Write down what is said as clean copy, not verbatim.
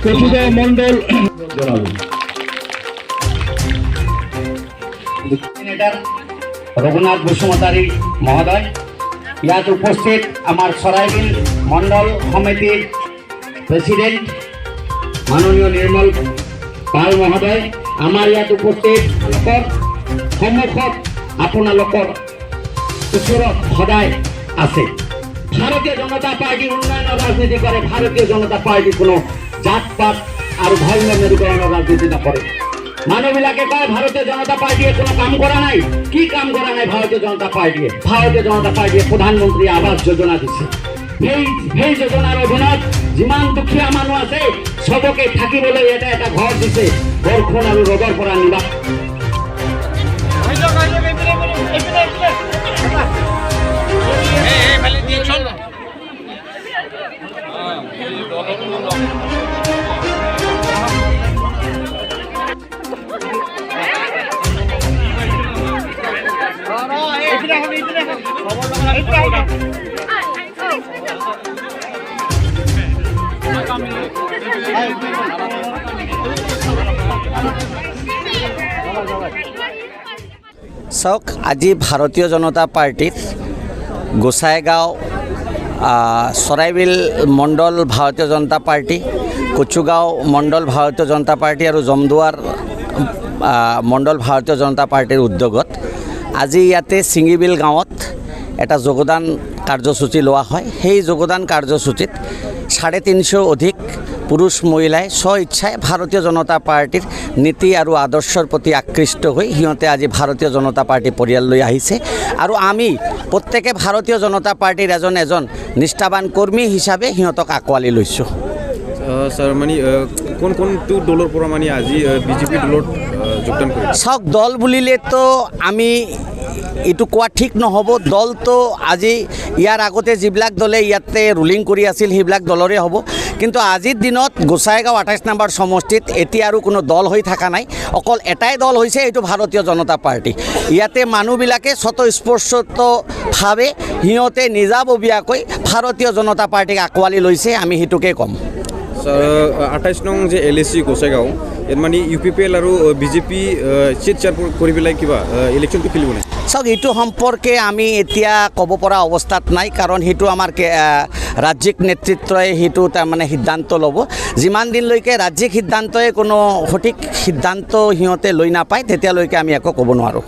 কচুগাঁও মন্ডল रघुनाथ बसुमतारी महोदय ইয়াত उपस्थित आमार सराइबिल मंडल समितिर प्रेसिडेंट माननीय निर्मल पाल महोदय आमार ইয়াত उपस्थित सम्मुखत आपनालोकर ओचरत सदाय आछे। भारतीय जनता पार्टी उन्नयन राजनीति करे। भारतीय जनता पार्टी कोनो जात पात और धर्म मेरुकरण राजनीति नकरे। मानवबिलाके कय भारतीय जनता पार्टीए कोनो काम करा नाई। कि काम करा नाई भारतीय जनता पार्टीए? भारतीय जनता पार्टीए प्रधानमंत्री आवास योजना दिছে। সেই যোজনার অধীনত যিমান দুখীয়া মানুহ আছে সবকে থাকিবলৈ এটা এটা ঘৰ দিছে। বৰষুণ আৰু ৰ'দৰ পৰা নিবা চাওক, আজি ভাৰতীয় জনতা পাৰ্টিৰ গোসাইগাঁও চৰাইবিল মণ্ডল ভাৰতীয় জনতা পাৰ্টি, কচুগাঁও মণ্ডল ভাৰতীয় জনতা পাৰ্টি আৰু জমদুৱাৰ মণ্ডল ভাৰতীয় জনতা পাৰ্টিৰ উদ্যোগত আজি ইয়াতে চিঙিবিল গাঁৱত এটা যোগদান কাৰ্যসূচী লোৱা হয়। সেই যোগদান কাৰ্যসূচীত 350 অধিক পুৰুষ মহিলাই স্ব ইচ্ছাই ভাৰতীয় জনতা পাৰ্টিৰ নীতি আৰু আদৰ্শৰ প্ৰতি আকৃষ্ট হৈ সিহঁতে আজি ভাৰতীয় জনতা পাৰ্টি পৰিয়াললৈ আহিছে আৰু আমি প্ৰত্যেকে ভাৰতীয় জনতা পাৰ্টিৰ এজন এজন নিষ্ঠাবান কৰ্মী হিচাপে সিহঁতক আঁকোৱালি লৈছোঁ। স্যাৰ মানে কোনটো দলৰ পৰা মানে আজি বিজেপি দলত যোগদান কৰিছে? চাওক, দল বুলিলেতো আমি এইটো কোৱা ঠিক নহ'ব। দলটো আজি ইয়াৰ আগতে যিবিলাক দলে ইয়াতে ৰুলিং কৰি আছিল সেইবিলাক দলৰে হ'ব। কিন্তু আজিৰ দিনত গোসাইগাঁও 28 নম্বৰ সমষ্টিত এতিয়া আৰু কোনো দল হৈ থকা নাই। অকল এটাই দল হৈছে, এইটো ভাৰতীয় জনতা পাৰ্টি। ইয়াতে মানুহবিলাকে স্বতঃস্ফূৰ্তভাৱে সিহঁতে নিজাববীয়াকৈ ভাৰতীয় জনতা পাৰ্টিক আঁকোৱালি লৈছে, আমি সেইটোকে ক'ম। 28 নং যে LAC গোসাইগাঁও ইয়াত মানে UPPL আৰু বিজেপি চিট চাৰ কৰি পেলাই কিবা ইলেকশ্যনটো খেলিব নাই? চাওক, এইটো সম্পৰ্কে আমি এতিয়া ক'ব পৰা অৱস্থাত নাই, কাৰণ সেইটো আমাৰ ৰাজ্যিক নেতৃত্বই সেইটো তাৰমানে সিদ্ধান্ত ল'ব। যিমান দিনলৈকে ৰাজ্যিক সিদ্ধান্তই কোনো সঠিক সিদ্ধান্ত সিহঁতে লৈ নাপায় তেতিয়ালৈকে আমি একো ক'ব নোৱাৰোঁ।